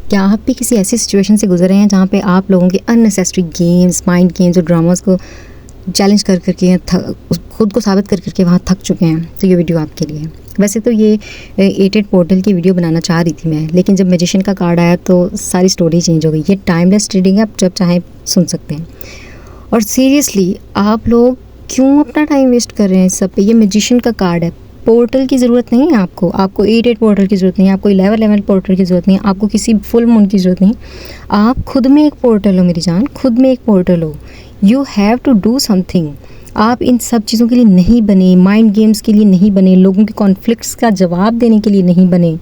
क्या आप भी किसी ऐसी सिचुएशन से गुजर रहे हैं जहाँ पे आप लोगों के अननेसेसरी गेम्स, माइंड गेम्स और ड्रामास को चैलेंज कर करके या खुद को साबित कर करके वहाँ थक चुके हैं? तो ये वीडियो आपके लिए है। वैसे तो ये 88 पोर्टल की वीडियो बनाना चाह रही थी मैं, लेकिन जब मैजिशियन का कार्ड आया तो सारी स्टोरी चेंज हो गई। ये टाइमलेस रीडिंग है, आप जब चाहें सुन सकते हैं। और सीरियसली आप लोग क्यों अपना टाइम वेस्ट कर रहे हैं इस सब पे? ये मैजिशियन का कार्ड है, पोर्टल की ज़रूरत नहीं है आपको 88 पोर्टल की ज़रूरत नहीं है, आपको 11 पोर्टल की ज़रूरत नहीं है, आपको किसी फुल मून की ज़रूरत नहीं। आप खुद में एक पोर्टल हो मेरी जान, खुद में एक पोर्टल हो। You have to do something. आप इन सब चीज़ों के लिए नहीं बने, माइंड गेम्स के लिए नहीं बने, लोगों के कॉन्फ्लिक्ट्स का जवाब देने के लिए नहीं बने,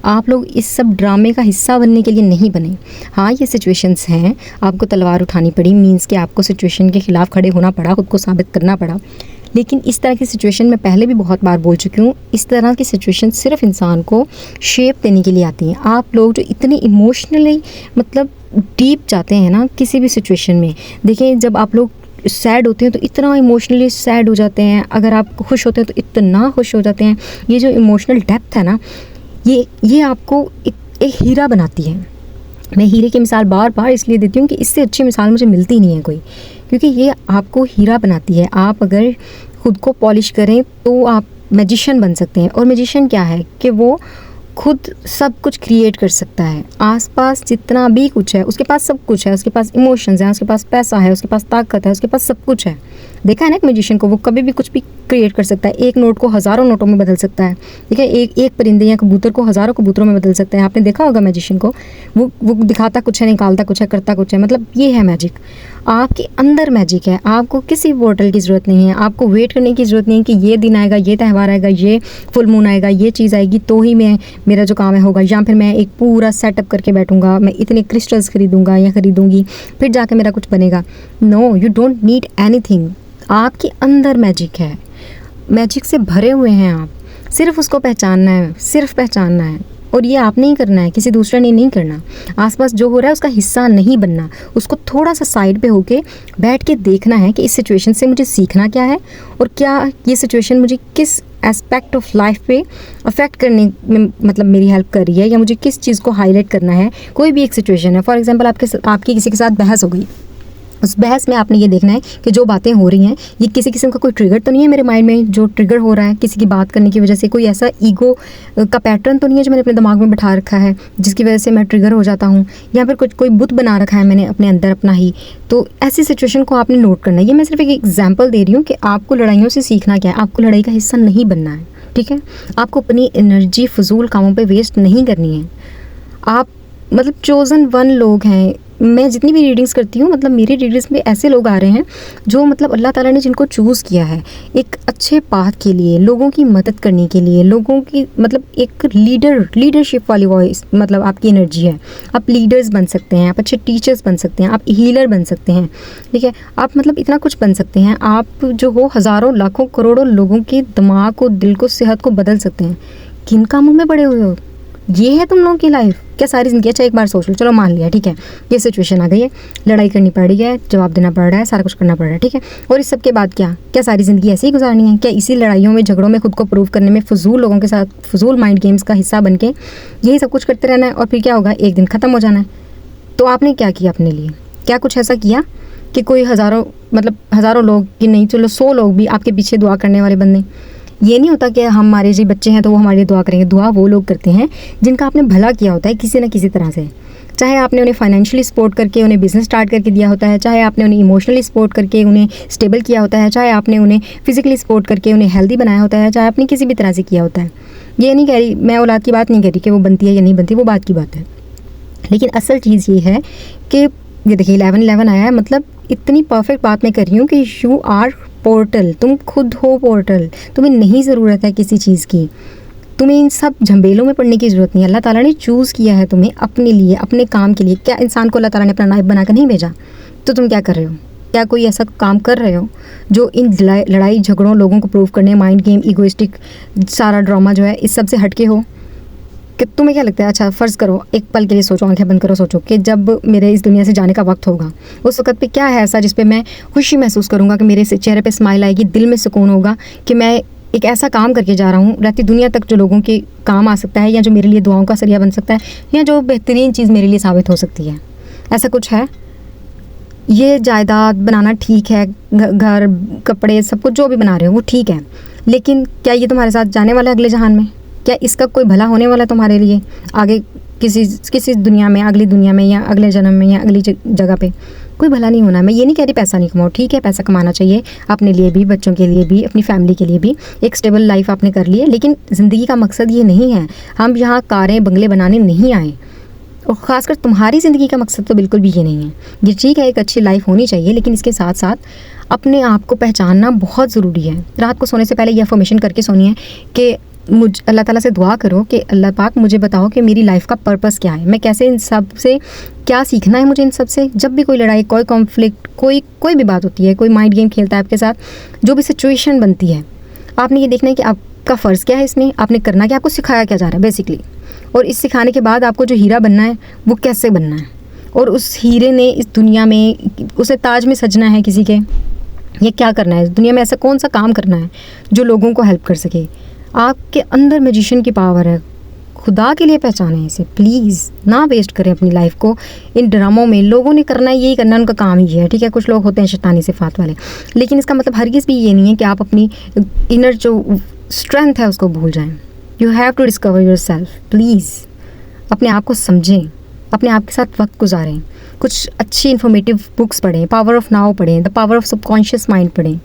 आप लोग इस सब ड्रामे का हिस्सा बनने के लिए नहीं बने। हाँ, ये सिचुएशंस हैं, आपको तलवार उठानी पड़ी, मीन्स कि आपको सिचुएशन के ख़िलाफ़ खड़े होना पड़ा, खुद को साबित करना पड़ा। लेकिन इस तरह की सिचुएशन मैं पहले भी बहुत बार बोल चुकी हूँ, इस तरह की सिचुएशन सिर्फ इंसान को शेप देने के लिए आती हैं। आप लोग जो इतने इमोशनली मतलब डीप जाते हैं ना किसी भी सिचुएशन में, देखिए जब आप लोग सैड होते हैं तो इतना इमोशनली सैड हो जाते हैं, अगर आप खुश होते हैं तो इतना खुश हो जाते हैं। ये जो इमोशनल डेप्थ है ना, ये आपको एक हीरा बनाती है। मैं हीरे की मिसाल बार बार इसलिए देती हूँ कि इससे अच्छी मिसाल मुझे मिलती नहीं है कोई, क्योंकि ये आपको हीरा बनाती है। आप अगर खुद को पॉलिश करें तो आप मैजिशियन बन सकते हैं। और मैजिशियन क्या है कि वो खुद सब कुछ क्रिएट कर सकता है। आसपास जितना भी कुछ है उसके पास सब कुछ है, उसके पास इमोशंस हैं, उसके पास पैसा है, उसके पास ताकत है, उसके पास सब कुछ है। देखा है ना एक मैजिशियन को, वो कभी भी कुछ भी क्रिएट कर सकता है। एक नोट को हज़ारों नोटों में बदल सकता है, ठीक है। एक परिंदे या कबूतर को हज़ारों कबूतरों में बदल सकता है। आपने देखा होगा मैजिशियन को, वो दिखाता कुछ है, निकालता कुछ है, करता कुछ है। मतलब ये है मैजिक, आपके अंदर मैजिक है। आपको किसी पोर्टल की ज़रूरत नहीं है, आपको वेट करने की ज़रूरत नहीं है कि ये दिन आएगा, ये त्यौहार आएगा, ये फुल मून आएगा, ये चीज़ आएगी तो ही मेरा जो काम है होगा, या फिर मैं एक पूरा सेटअप करके बैठूंगा, मैं इतने क्रिस्टल्स खरीदूंगा या खरीदूंगी फिर जाके मेरा कुछ बनेगा। No, you don't need anything. आपके अंदर मैजिक है, मैजिक से भरे हुए हैं आप। सिर्फ उसको पहचानना है, सिर्फ पहचानना है। और ये आपने ही करना है, किसी दूसरे ने नहीं करना। आसपास जो हो रहा है उसका हिस्सा नहीं बनना, उसको थोड़ा सा साइड पे होके बैठ के देखना है कि इस सिचुएशन से मुझे सीखना क्या है और क्या ये सिचुएशन मुझे किस एस्पेक्ट ऑफ लाइफ पे अफेक्ट करने में मतलब मेरी हेल्प कर रही है, या मुझे किस चीज़ को हाईलाइट करना है। कोई भी एक सिचुएशन है, फॉर एग्जांपल आपकी किसी के साथ बहस हो गई, उस बहस में आपने ये देखना है कि जो बातें हो रही हैं ये किसी किस्म का कोई ट्रिगर तो नहीं है मेरे माइंड में जो ट्रिगर हो रहा है किसी की बात करने की वजह से। कोई ऐसा ईगो का पैटर्न तो नहीं है जो मैंने अपने दिमाग में बैठा रखा है जिसकी वजह से मैं ट्रिगर हो जाता हूँ, या फिर कोई बुत बना रखा है मैंने अपने अंदर अपना ही। तो ऐसी सिचुएशन को आपने नोट करना है। ये मैं सिर्फ एक एग्जाम्पल दे रही हूँ कि आपको लड़ाइयों से सीखना क्या है। आपको लड़ाई का हिस्सा नहीं बनना है, ठीक है। आपको अपनी एनर्जी फजूल कामों पर वेस्ट नहीं करनी है। आप मतलब चोज़न वन लोग हैं। मैं जितनी भी रीडिंग्स करती हूँ, मतलब मेरी रीडिंग्स में ऐसे लोग आ रहे हैं जो मतलब अल्लाह ताला ने जिनको चूज़ किया है एक अच्छे पाथ के लिए, लोगों की मदद करने के लिए, लोगों की मतलब एक लीडरशिप वाली वॉइस मतलब आपकी एनर्जी है। आप लीडर्स बन सकते हैं, आप अच्छे टीचर्स बन सकते हैं, आप हीलर बन सकते हैं, ठीक है। आप मतलब इतना कुछ बन सकते हैं। आप जो हो हज़ारों लाखों करोड़ों लोगों के दिमाग को, दिल को, सेहत को बदल सकते हैं। किन कामों में पड़े हुए हो? ये है तुम लोगों की लाइफ क्या? सारी ज़िंदगी? अच्छा एक बार सोच लो, चलो मान लिया, ठीक है, ये सिचुएशन आ गई है, लड़ाई करनी पड़ रही है, जवाब देना पड़ रहा है, सारा कुछ करना पड़ रहा है, ठीक है। और इस सब के बाद क्या सारी ज़िंदगी ऐसे ही गुजारनी है? क्या इसी लड़ाइयों में, झगड़ों में, खुद को प्रूव करने में, फजूल लोगों के साथ फजूल माइंड गेम्स का हिस्सा बन के यही सब कुछ करते रहना है? और फिर क्या होगा? एक दिन ख़त्म हो जाना है। तो आपने क्या किया अपने लिए? क्या कुछ ऐसा किया कि कोई हज़ारों लोग कि नहीं, चलो 100 लोग भी आपके पीछे दुआ करने वाले बंदे? ये नहीं होता कि हमारे जी बच्चे हैं तो वो हमारे लिए दुआ करेंगे। दुआ वो लोग करते हैं जिनका आपने भला किया होता है किसी न किसी तरह से। चाहे आपने उन्हें फाइनेंशियली सपोर्ट करके उन्हें बिजनेस स्टार्ट करके दिया होता है, चाहे आपने उन्हें इमोशनली सपोर्ट करके उन्हें स्टेबल किया होता है, चाहे आपने उन्हें फिजिकली सपोर्ट करके उन्हें हेल्दी बनाया होता है, चाहे आपने किसी भी तरह से किया होता है। ये नहीं कह रही मैं, औलाद की बात नहीं कह रही कि वो बनती है या नहीं बनती, वो बात की बात है। लेकिन असल चीज़ ये है कि ये देखिए 11-11 आया है, मतलब इतनी परफेक्ट बात मैं कर रही हूँ कि यू आर पोर्टल, तुम खुद हो पोर्टल। तुम्हें नहीं ज़रूरत है किसी चीज़ की, तुम्हें इन सब झंबेलों में पड़ने की ज़रूरत नहीं है। अल्लाह ताला ने चूज़ किया है तुम्हें अपने लिए, अपने काम के लिए। क्या इंसान को अल्लाह ताला ने अपना नायब बनाकर नहीं भेजा? तो तुम क्या कर रहे हो? क्या कोई ऐसा काम कर रहे हो जो इन लड़ाई झगड़ों, लोगों को प्रूव करने, माइंड गेम, ईगोइस्टिक सारा ड्रामा जो है इस सब से हटके हो? कि तुम्हें क्या लगता है? अच्छा फ़र्ज़ करो, एक पल के लिए सोचो, आंखें बंद करो, सोचो कि जब मेरे इस दुनिया से जाने का वक्त होगा, उस वक्त पे क्या है ऐसा जिस पे मैं खुशी महसूस करूँगा, कि मेरे चेहरे पे स्माइल आएगी, दिल में सुकून होगा, कि मैं एक ऐसा काम करके जा रहा हूँ रहती दुनिया तक जो लोगों के काम आ सकता है, या जो मेरे लिए दुआओं का सरिया बन सकता है, या जो बेहतरीन चीज़ मेरे लिए साबित हो सकती है। ऐसा कुछ है। ये जायदाद बनाना ठीक है, घर कपड़े सब कुछ जो भी बना रहे हो वो ठीक है, लेकिन क्या ये तुम्हारे साथ जाने वाला है अगले जहान में? क्या इसका कोई भला होने वाला है तुम्हारे लिए आगे किसी दुनिया में, अगली दुनिया में, या अगले जन्म में, या अगली जगह पे? कोई भला नहीं होना। मैं ये नहीं कह रही पैसा नहीं कमाओ, ठीक है, पैसा कमाना चाहिए अपने लिए भी, बच्चों के लिए भी, अपनी फैमिली के लिए भी। एक स्टेबल लाइफ आपने कर ली है, लेकिन ज़िंदगी का मकसद ये नहीं है। हम यहाँ कारें बंगले बनाने नहीं आए, और ख़ासकर तुम्हारी ज़िंदगी का मकसद तो बिल्कुल भी ये नहीं है। ये ठीक है, एक अच्छी लाइफ होनी चाहिए, लेकिन इसके साथ साथ अपने आप को पहचानना बहुत ज़रूरी है। रात को सोने से पहले ये अफर्मेशन करके सोनी है कि अल्लाह ताला से दुआ करो कि अल्लाह पाक मुझे बताओ कि मेरी लाइफ का पर्पस क्या है, मैं कैसे इन सब से क्या सीखना है मुझे इन सब से। जब भी कोई लड़ाई, कोई कॉन्फ्लिक्ट, कोई भी बात होती है, कोई माइंड गेम खेलता है आपके साथ, जो भी सिचुएशन बनती है, आपने ये देखना है कि आपका फ़र्ज़ क्या है इसमें, आपने करना क्या, आपको सिखाया क्या जा रहा है बेसिकली, और इस सिखाने के बाद आपको जो हीरा बनना है वो कैसे बनना है, और उस हीरे ने इस दुनिया में उसे ताज में सजना है किसी के, ये क्या करना है इस दुनिया में, ऐसा कौन सा काम करना है जो लोगों को हेल्प कर सके। आपके अंदर मैजिशियन की पावर है, खुदा के लिए पहचानें इसे। प्लीज़ ना वेस्ट करें अपनी लाइफ को इन ड्रामों में। लोगों ने करना है, यही करना है, उनका काम ही है, ठीक है। कुछ लोग होते हैं शैतानी सिफात वाले, लेकिन इसका मतलब हरगिज़ भी ये नहीं है कि आप अपनी इनर जो स्ट्रेंथ है उसको भूल जाएं। You have to discover yourself. Please अपने आप को समझें, अपने आप के साथ वक्त गुजारें, कुछ अच्छी इन्फॉर्मेटिव बुक्स पढ़ें, पावर ऑफ नाउ पढ़ें, the power of subconscious mind पढ़ें।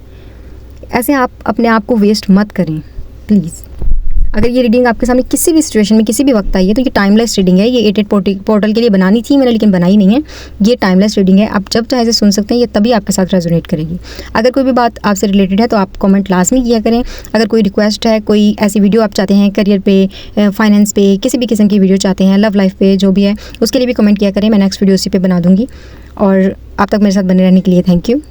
ऐसे आप अपने आप को वेस्ट मत करें प्लीज़। अगर ये रीडिंग आपके सामने किसी भी सिचुएशन में किसी भी वक्त आई है तो ये टाइमलेस रीडिंग है। ये 88 पोर्टल के लिए बनानी थी मैंने, लेकिन बनाई नहीं है। ये टाइमलेस रीडिंग है, आप जब चाहे से सुन सकते हैं, ये तभी आपके साथ रेजोनेट करेगी। अगर कोई भी बात आपसे रिलेटेड है तो आप कमेंट लाजमी किया करें। अगर कोई रिक्वेस्ट है, कोई ऐसी वीडियो आप चाहते हैं, करियर पे, फाइनेंस पे, किसी भी किस्म की वीडियो चाहते हैं, लव लाइफ पे, जो भी है उसके लिए भी कमेंट किया करें। मैं नेक्स्ट वीडियो उसी पे बना दूँगी। और आप तक मेरे साथ बने रहने के लिए थैंक यू।